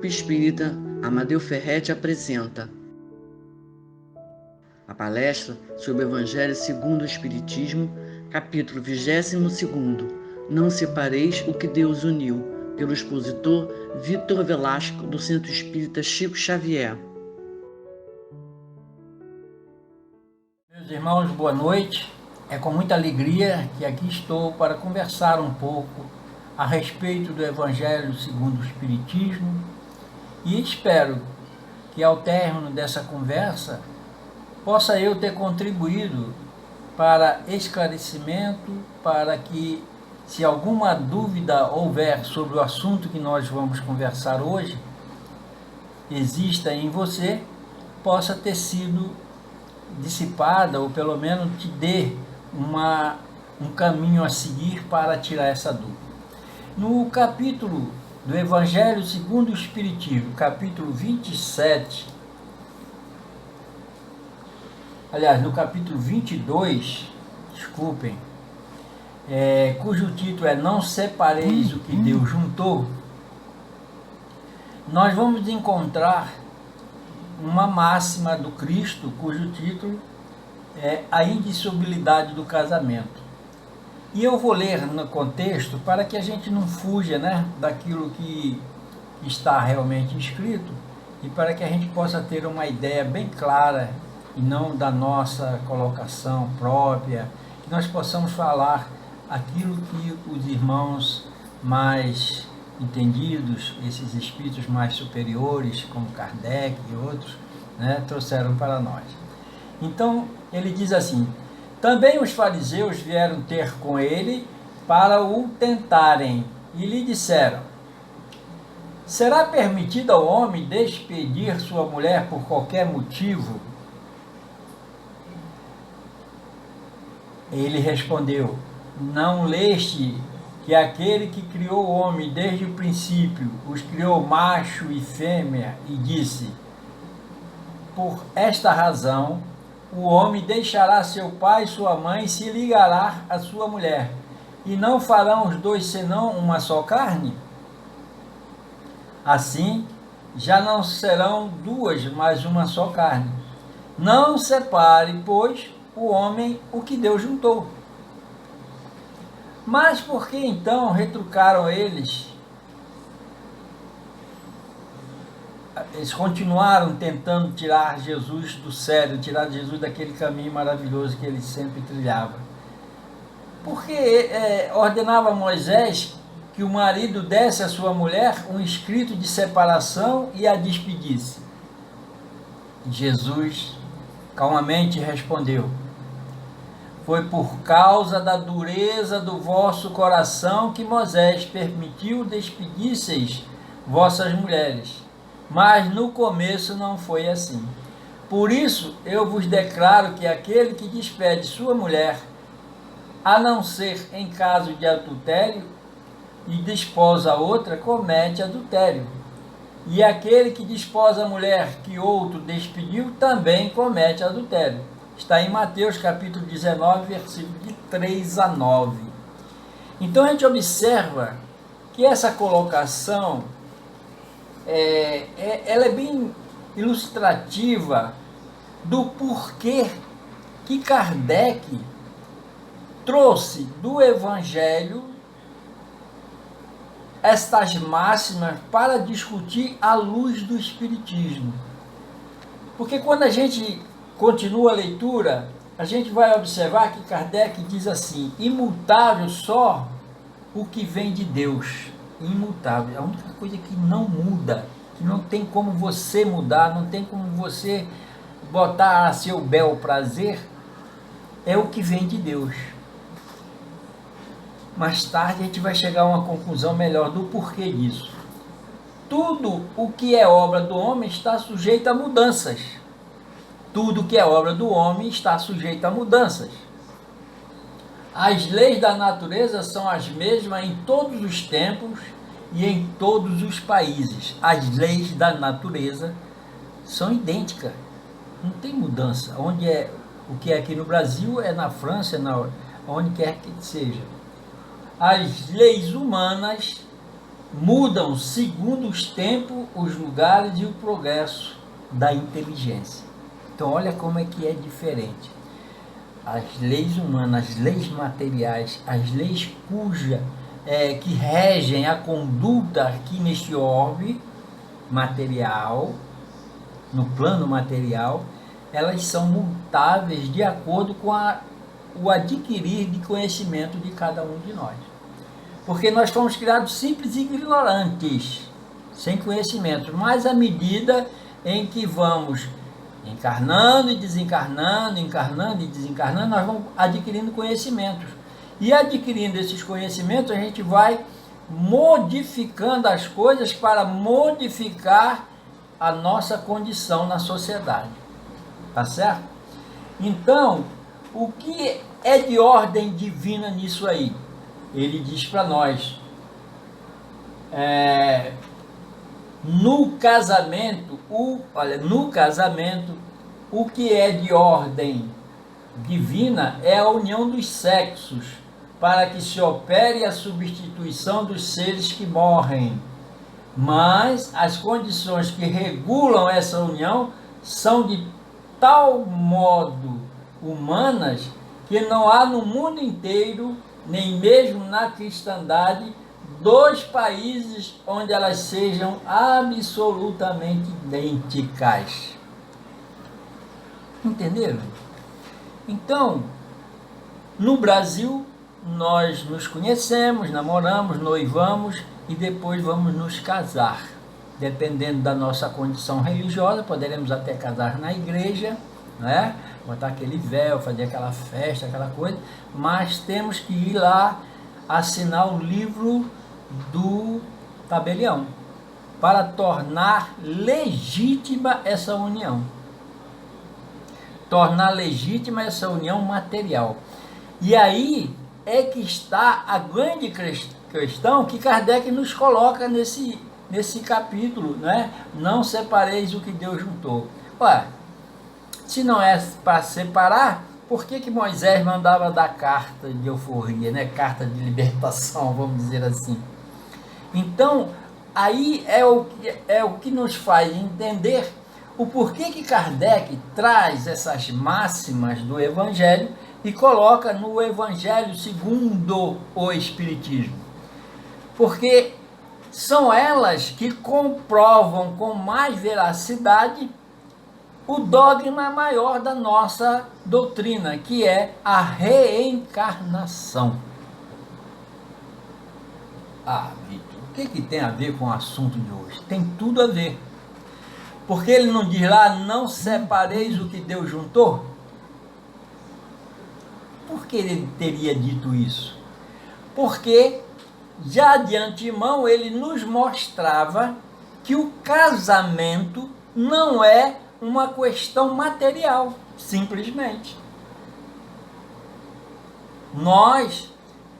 Grupo Espírita Amadeu Ferretti apresenta a palestra sobre o Evangelho segundo o Espiritismo, capítulo 22º, Não separeis o que Deus uniu, pelo expositor Vitor Velasco, do Centro Espírita Chico Xavier. Meus irmãos, boa noite. É com muita alegria que aqui estou para conversar um pouco a respeito do Evangelho segundo o Espiritismo e espero que ao término dessa conversa possa eu ter contribuído para esclarecimento, para que, se alguma dúvida houver sobre o assunto que nós vamos conversar hoje, exista em você, possa ter sido dissipada, ou pelo menos te dê um caminho a seguir para tirar essa dúvida. No capítulo do Evangelho segundo o Espiritismo, capítulo 27, aliás, no capítulo 22, desculpem, cujo título é Não separeis o que Deus juntou, nós vamos encontrar uma máxima do Cristo, cujo título é a indissolubilidade do casamento. E eu vou ler no contexto para que a gente não fuja, daquilo que está realmente escrito e para que a gente possa ter uma ideia bem clara e não da nossa colocação própria, que nós possamos falar aquilo que os irmãos mais entendidos, esses espíritos mais superiores, como Kardec e outros, trouxeram para nós. Então, ele diz assim: também os fariseus vieram ter com ele para o tentarem, e lhe disseram: será permitido ao homem despedir sua mulher por qualquer motivo? Ele respondeu: não leste que aquele que criou o homem desde o princípio os criou macho e fêmea, e disse: por esta razão o homem deixará seu pai e sua mãe e se ligará à sua mulher, e não farão os dois senão uma só carne? Assim, já não serão duas, mas uma só carne. Não separe, pois, o homem o que Deus juntou. Mas por que então retrucaram eles? Eles continuaram tentando tirar Jesus do sério, tirar Jesus daquele caminho maravilhoso que ele sempre trilhava. Porque ordenava a Moisés que o marido desse à sua mulher um escrito de separação e a despedisse. Jesus calmamente respondeu: foi por causa da dureza do vosso coração que Moisés permitiu despedisseis vossas mulheres. Mas no começo não foi assim. Por isso eu vos declaro que aquele que despede sua mulher, a não ser em caso de adultério, e desposa outra, comete adultério. E aquele que desposa a mulher que outro despediu, também comete adultério. Está em Mateus capítulo 19, versículo de 3 a 9. Então a gente observa que essa colocação ela é bem ilustrativa do porquê que Kardec trouxe do Evangelho estas máximas para discutir à luz do Espiritismo. Porque quando a gente continua a leitura, a gente vai observar que Kardec diz assim: imutável só o que vem de Deus. Imutável, a única coisa que não muda, que não tem como você mudar, não tem como você botar a seu bel prazer, é o que vem de Deus. Mais tarde a gente vai chegar a uma conclusão melhor do porquê disso. Tudo o que é obra do homem está sujeito a mudanças. Tudo que é obra do homem está sujeito a mudanças. As leis da natureza são as mesmas em todos os tempos e em todos os países. As leis da natureza são idênticas, não tem mudança. O que é aqui no Brasil é na França, onde quer que seja. As leis humanas mudam segundo os tempos, os lugares e o progresso da inteligência. Então olha como é que é diferente. As leis humanas, as leis materiais, as leis que regem a conduta aqui neste orbe material, no plano material, elas são mutáveis de acordo com o adquirir de conhecimento de cada um de nós. Porque nós fomos criados simples e ignorantes, sem conhecimento, mas à medida em que vamos encarnando e desencarnando, encarnando e desencarnando, nós vamos adquirindo conhecimentos. E adquirindo esses conhecimentos, a gente vai modificando as coisas para modificar a nossa condição na sociedade. Tá certo? Então, o que é de ordem divina nisso aí? Ele diz para nós, no casamento, o que é de ordem divina é a união dos sexos, para que se opere a substituição dos seres que morrem. Mas as condições que regulam essa união são de tal modo humanas que não há no mundo inteiro, nem mesmo na cristandade, 2 países onde elas sejam absolutamente idênticas. Entenderam? Então, no Brasil, nós nos conhecemos, namoramos, noivamos e depois vamos nos casar. Dependendo da nossa condição religiosa, poderemos até casar na igreja, né? Botar aquele véu, fazer aquela festa, aquela coisa, mas temos que ir lá assinar o livro do tabelião para tornar legítima essa união. Tornar legítima essa união material. E aí é que está a grande questão que Kardec nos coloca nesse capítulo, né? Não separeis o que Deus juntou. Ué, se não é para separar, por que Moisés mandava dar carta de euforia, né? Carta de libertação, vamos dizer assim. Então, aí é o que nos faz entender o porquê que Kardec traz essas máximas do Evangelho e coloca no Evangelho segundo o Espiritismo. Porque são elas que comprovam com mais veracidade o dogma maior da nossa doutrina, que é a reencarnação. Ah, Vitor, o que tem a ver com o assunto de hoje? Tem tudo a ver. Porque ele não diz lá, não separeis o que Deus juntou? Por que ele teria dito isso? Porque já de antemão ele nos mostrava que o casamento não é uma questão material, simplesmente. Nós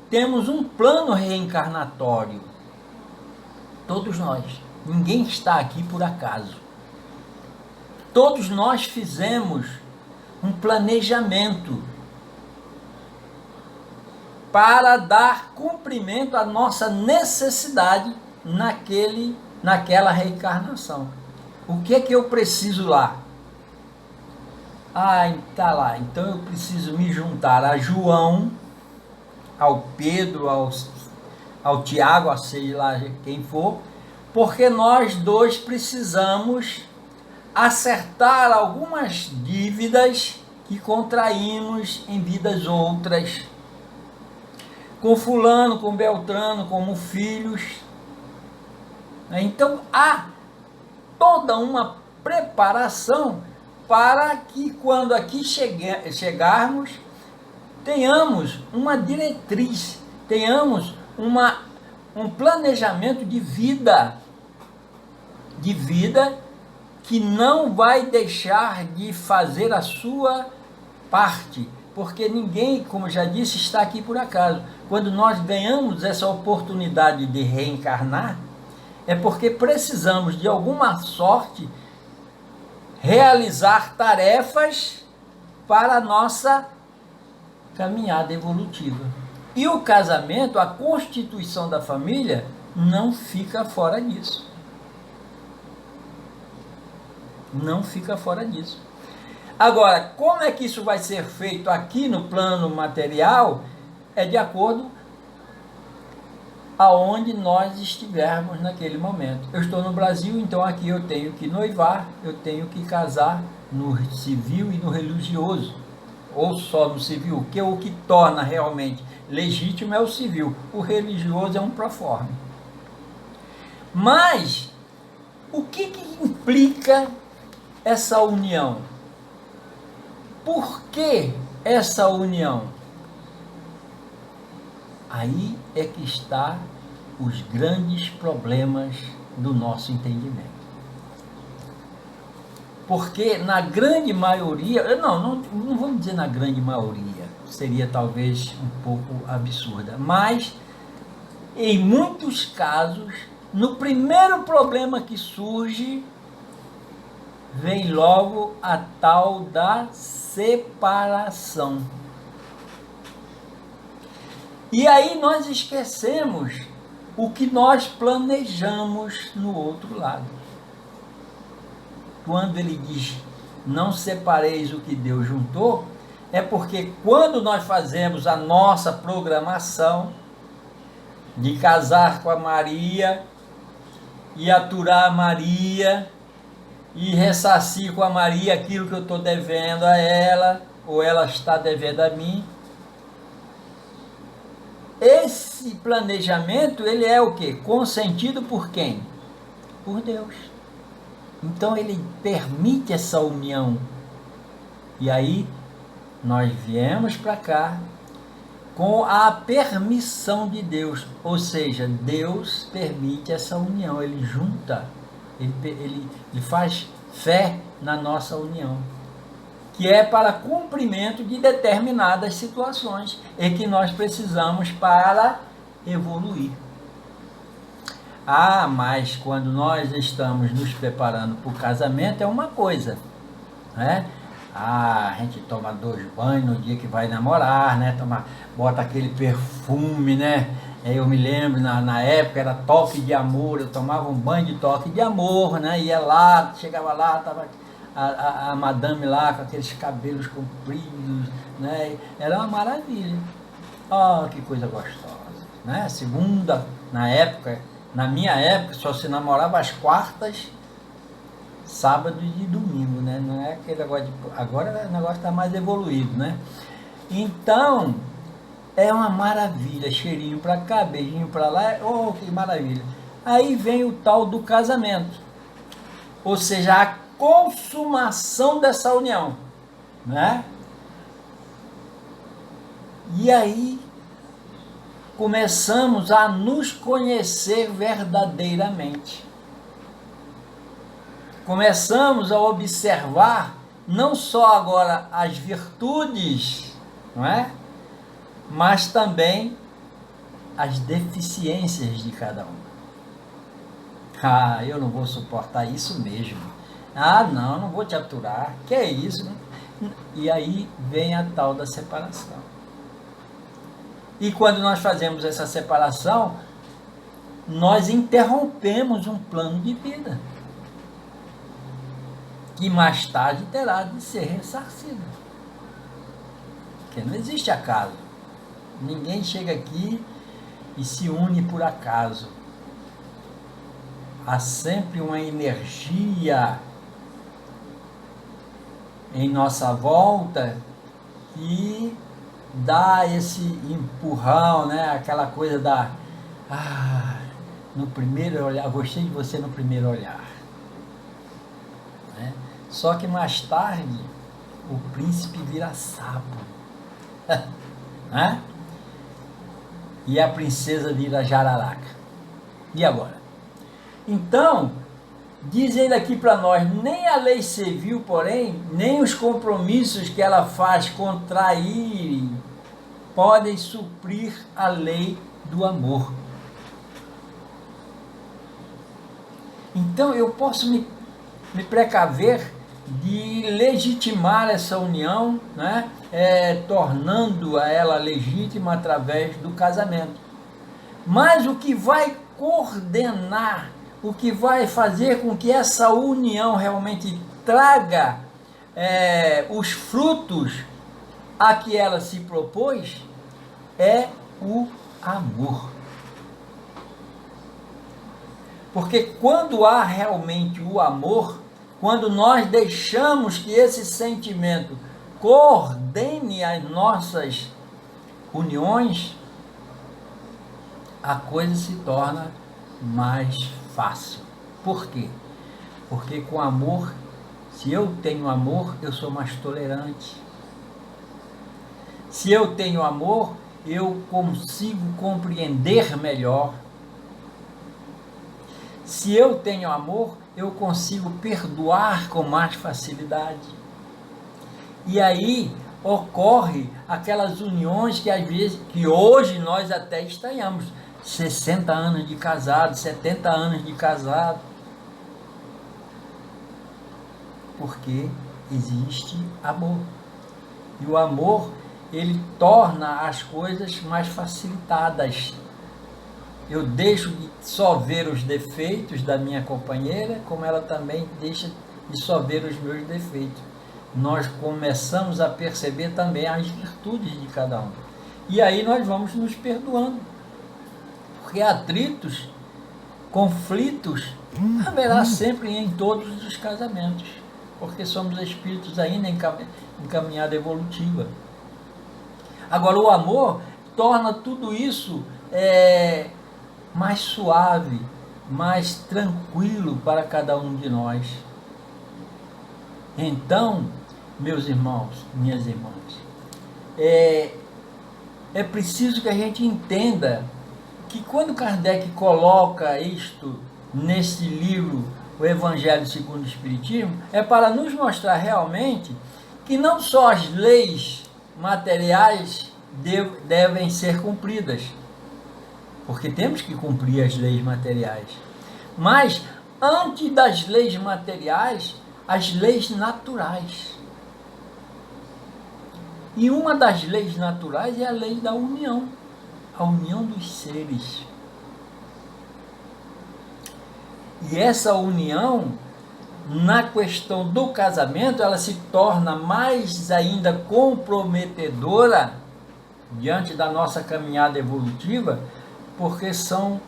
temos um plano reencarnatório. Todos nós. Ninguém está aqui por acaso. Todos nós fizemos um planejamento para dar cumprimento à nossa necessidade naquela reencarnação. O que é que eu preciso lá? Ah, tá lá. Então eu preciso me juntar a João, ao Pedro, ao Tiago, a sei lá quem for, porque nós dois precisamos acertar algumas dívidas que contraímos em vidas outras, com fulano, com Beltrano, como filhos. Então há toda uma preparação para que quando aqui chegarmos, tenhamos uma diretriz, tenhamos um planejamento de vida que não vai deixar de fazer a sua parte, porque ninguém, como já disse, está aqui por acaso. Quando nós ganhamos essa oportunidade de reencarnar, é porque precisamos de alguma sorte realizar tarefas para a nossa caminhada evolutiva. E o casamento, a constituição da família, não fica fora disso. Não fica fora disso. Agora, como é que isso vai ser feito aqui no plano material? É de acordo aonde nós estivermos naquele momento. Eu estou no Brasil, então aqui eu tenho que noivar, eu tenho que casar no civil e no religioso, ou só no civil, que o que torna realmente legítimo é o civil, o religioso é um proforme. Mas, o que implica essa união? Por que essa união? Aí é que está os grandes problemas do nosso entendimento. Porque na grande maioria, não vamos dizer na grande maioria, seria talvez um pouco absurda, mas em muitos casos, no primeiro problema que surge, vem logo a tal da separação. E aí nós esquecemos o que nós planejamos no outro lado. Quando ele diz, não separeis o que Deus juntou, é porque quando nós fazemos a nossa programação de casar com a Maria, e aturar a Maria, e ressarcir com a Maria aquilo que eu estou devendo a ela, ou ela está devendo a mim, esse planejamento, ele é o quê? Consentido por quem? Por Deus. Então ele permite essa união. E aí nós viemos para cá com a permissão de Deus. Ou seja, Deus permite essa união. Ele junta, ele faz fé na nossa união, que é para cumprimento de determinadas situações e que nós precisamos para evoluir. Mas quando nós estamos nos preparando para o casamento é uma coisa, né? A gente toma 2 banhos no dia que vai namorar, né? Bota aquele perfume, né? Eu me lembro, na época era toque de amor, eu tomava um banho de toque de amor, né? Ia lá, chegava lá, estava a madame lá com aqueles cabelos compridos, né? Era uma maravilha. Que coisa gostosa, né? Segunda, na minha época, só se namorava às quartas, sábado e domingo, né? Não é aquele negócio agora o negócio está mais evoluído, né? Então, é uma maravilha, cheirinho para cá, beijinho para lá, que maravilha. Aí vem o tal do casamento, ou seja, a consumação dessa união, né? E aí começamos a nos conhecer verdadeiramente. Começamos a observar não só agora as virtudes, não é? Mas também as deficiências de cada um. Eu não vou suportar isso mesmo. Não vou te aturar. Que é isso? E aí vem a tal da separação. E quando nós fazemos essa separação, nós interrompemos um plano de vida, que mais tarde terá de ser ressarcido. Porque não existe acaso. Ninguém chega aqui e se une por acaso. Há sempre uma energia em nossa volta que dá esse empurrão, né? Aquela coisa da no primeiro olhar, gostei de você no primeiro olhar, né? Só que mais tarde o príncipe vira sapo, né? E a princesa vira jararaca. E agora? Então, diz ele aqui para nós, nem a lei civil, porém, nem os compromissos que ela faz contraírem podem suprir a lei do amor. Então eu posso me precaver de legitimar essa união, né? Tornando ela legítima através do casamento. Mas o que vai coordenar, o que vai fazer com que essa união realmente traga os frutos a que ela se propôs, é o amor. Porque quando há realmente o amor, quando nós deixamos que esse sentimento coordene as nossas uniões, a coisa se torna mais fácil. Por quê? Porque com amor, se eu tenho amor, eu sou mais tolerante. Se eu tenho amor, eu consigo compreender melhor. Se eu tenho amor, eu consigo perdoar com mais facilidade. E aí ocorre aquelas uniões que às vezes, que hoje nós até estranhamos, 60 anos de casado, 70 anos de casado. Porque existe amor. E o amor, ele torna as coisas mais facilitadas. Eu deixo de só ver os defeitos da minha companheira, como ela também deixa de só ver os meus defeitos. Nós começamos a perceber também as virtudes de cada um. E aí nós vamos nos perdoando. Porque atritos, conflitos, haverá sempre em todos os casamentos. Porque somos espíritos ainda em caminhada evolutiva. Agora, o amor torna tudo isso mais suave, mais tranquilo para cada um de nós. Então, meus irmãos, minhas irmãs, é preciso que a gente entenda que quando Kardec coloca isto nesse livro, o Evangelho segundo o Espiritismo, é para nos mostrar realmente que não só as leis materiais devem ser cumpridas, porque temos que cumprir as leis materiais, mas antes das leis materiais, as leis naturais. E uma das leis naturais é a lei da união, a união dos seres. E essa união, na questão do casamento, ela se torna mais ainda comprometedora diante da nossa caminhada evolutiva, porque são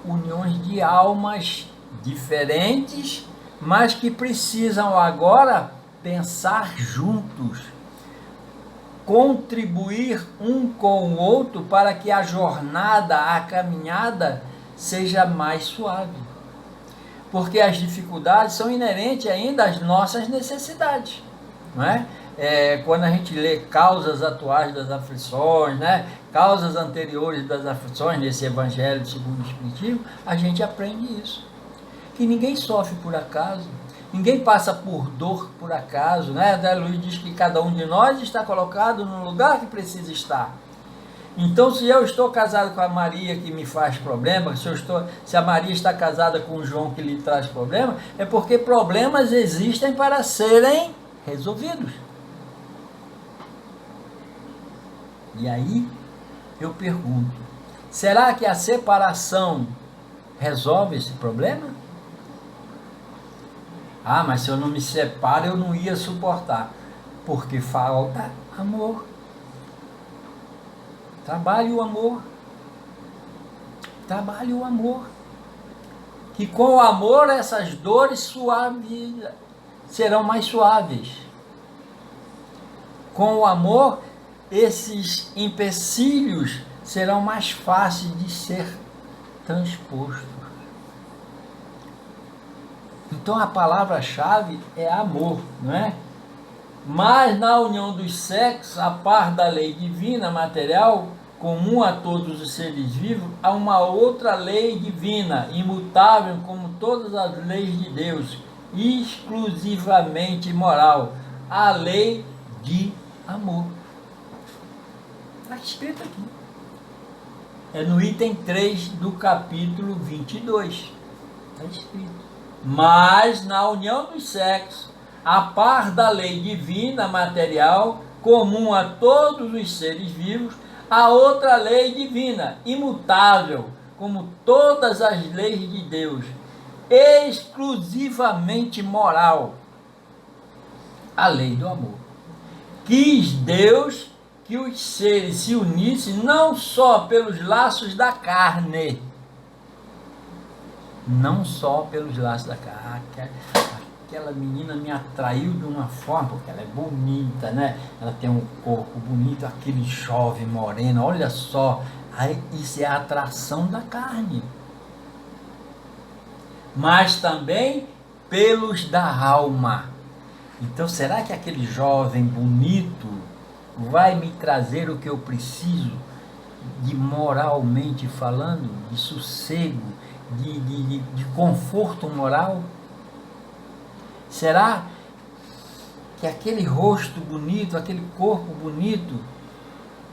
uniões de almas diferentes, mas que precisam agora pensar juntos, contribuir um com o outro para que a jornada, a caminhada seja mais suave. Porque as dificuldades são inerentes ainda às nossas necessidades, não é? Quando a gente lê causas atuais das aflições, né? Causas anteriores das aflições, nesse Evangelho segundo o Espiritismo, a gente aprende isso. Que ninguém sofre por acaso, ninguém passa por dor por acaso, né? André Luiz diz que cada um de nós está colocado no lugar que precisa estar. Então, se eu estou casado com a Maria que me faz problema, se a Maria está casada com o João que lhe traz problema, é porque problemas existem para serem resolvidos. E aí eu pergunto, será que a separação resolve esse problema? Ah, mas se eu não me separo, eu não ia suportar. Porque falta amor. Trabalhe o amor. Trabalhe o amor. Que com o amor essas dores serão mais suaves. Com o amor, esses empecilhos serão mais fáceis de ser transpostos. Então a palavra-chave é amor, não é? Mas na união dos sexos, a par da lei divina material, comum a todos os seres vivos, há uma outra lei divina, imutável como todas as leis de Deus, exclusivamente moral, a lei de amor. Está escrito aqui. É no item 3 do capítulo 22. Está escrito. Mas na união dos sexos, a par da lei divina material, comum a todos os seres vivos, há outra lei divina, imutável, como todas as leis de Deus, exclusivamente moral, a lei do amor. Quis Deus que os seres se unissem não só pelos laços da carne, não só pelos laços da carne. Aquela menina me atraiu de uma forma, porque ela é bonita, né? Ela tem um corpo bonito, aquele jovem moreno, olha só, aí, isso é a atração da carne. Mas também pelos da alma. Então, será que aquele jovem bonito vai me trazer o que eu preciso, de moralmente falando, de sossego, de conforto moral? Será que aquele rosto bonito, aquele corpo bonito,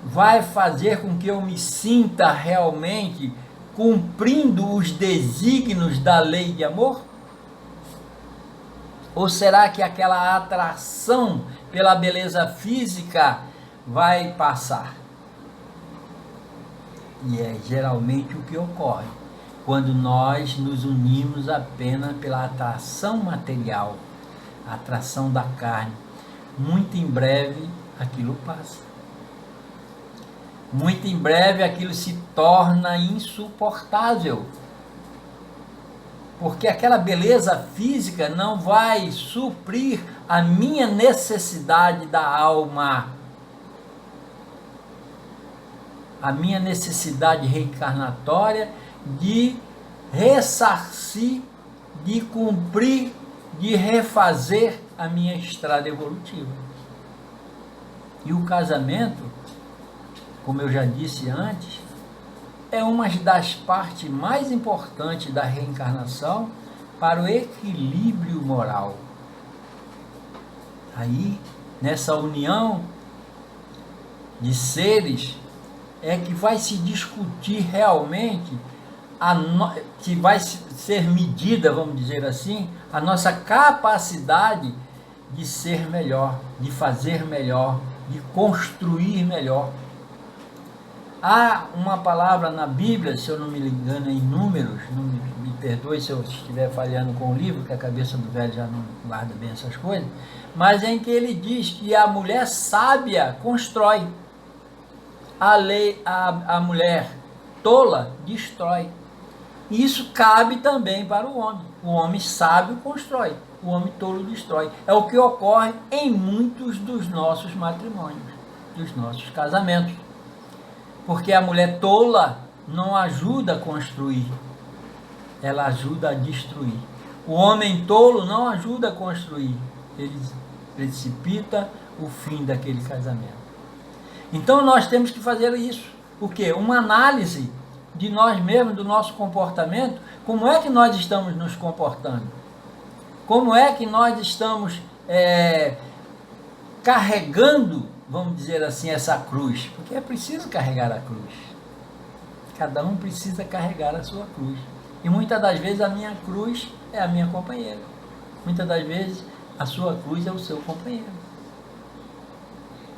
vai fazer com que eu me sinta realmente cumprindo os desígnios da lei de amor? Ou será que aquela atração pela beleza física vai passar? E é geralmente o que ocorre quando nós nos unimos apenas pela atração material, a atração da carne. Muito em breve aquilo passa. Muito em breve aquilo se torna insuportável. Porque aquela beleza física não vai suprir a minha necessidade da alma, a minha necessidade reencarnatória de ressarcir, de cumprir, de refazer a minha estrada evolutiva. E o casamento, como eu já disse antes, é uma das partes mais importantes da reencarnação para o equilíbrio moral. Aí, nessa união de seres, é que vai se discutir realmente, que vai ser medida, vamos dizer assim, a nossa capacidade de ser melhor, de fazer melhor, de construir melhor. Há uma palavra na Bíblia, se eu não me engano, em Números, não me perdoe se eu estiver falhando com o livro, que a cabeça do velho já não guarda bem essas coisas, mas em que ele diz que a mulher sábia constrói, a mulher tola destrói. E isso cabe também para o homem. O homem sábio constrói, o homem tolo destrói. É o que ocorre em muitos dos nossos matrimônios, dos nossos casamentos. Porque a mulher tola não ajuda a construir, ela ajuda a destruir. O homem tolo não ajuda a construir, ele precipita o fim daquele casamento. Então nós temos que fazer isso. O quê? Uma análise de nós mesmos, do nosso comportamento. Como é que nós estamos nos comportando? Como é que nós estamos carregando, vamos dizer assim, essa cruz? Porque é preciso carregar a cruz. Cada um precisa carregar a sua cruz. E muitas das vezes a minha cruz é a minha companheira. Muitas das vezes a sua cruz é o seu companheiro.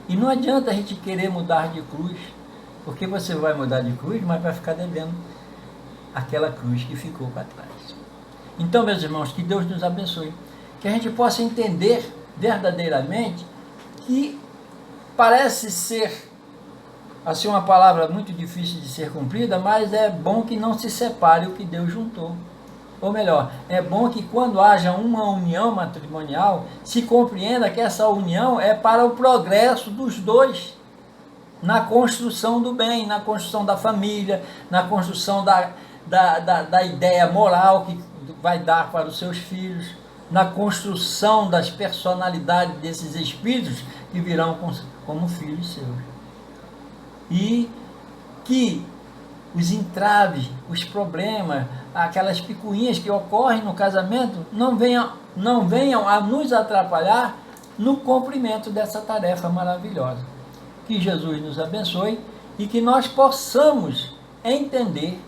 E não adianta a gente querer mudar de cruz, porque você vai mudar de cruz, mas vai ficar devendo aquela cruz que ficou para trás. Então, meus irmãos, que Deus nos abençoe. Que a gente possa entender verdadeiramente que parece ser assim uma palavra muito difícil de ser cumprida, mas é bom que não se separe o que Deus juntou. Ou melhor, é bom que quando haja uma união matrimonial, se compreenda que essa união é para o progresso dos dois, na construção do bem, na construção da família, na construção da ideia moral que vai dar para os seus filhos, na construção das personalidades desses espíritos que virão como filhos seus. E que os entraves, os problemas, aquelas picuinhas que ocorrem no casamento não venham a nos atrapalhar no cumprimento dessa tarefa maravilhosa. Que Jesus nos abençoe e que nós possamos entender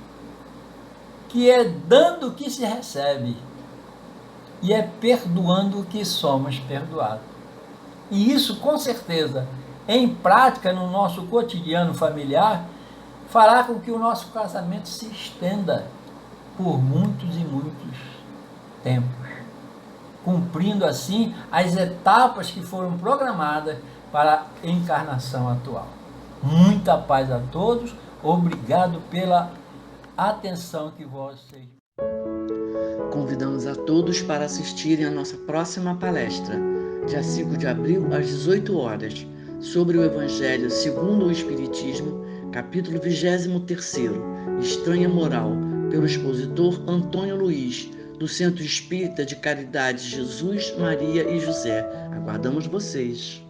que é dando que se recebe e é perdoando que somos perdoados. E isso, com certeza, em prática, no nosso cotidiano familiar, fará com que o nosso casamento se estenda por muitos e muitos tempos, cumprindo assim as etapas que foram programadas para a encarnação atual. Muita paz a todos, obrigado pela atenção que vocês... Convidamos a todos para assistirem à nossa próxima palestra, dia 5 de abril, às 18 horas, sobre o Evangelho segundo o Espiritismo, capítulo 23º, Estranha Moral, pelo expositor Antônio Luiz, do Centro Espírita de Caridade Jesus, Maria e José. Aguardamos vocês!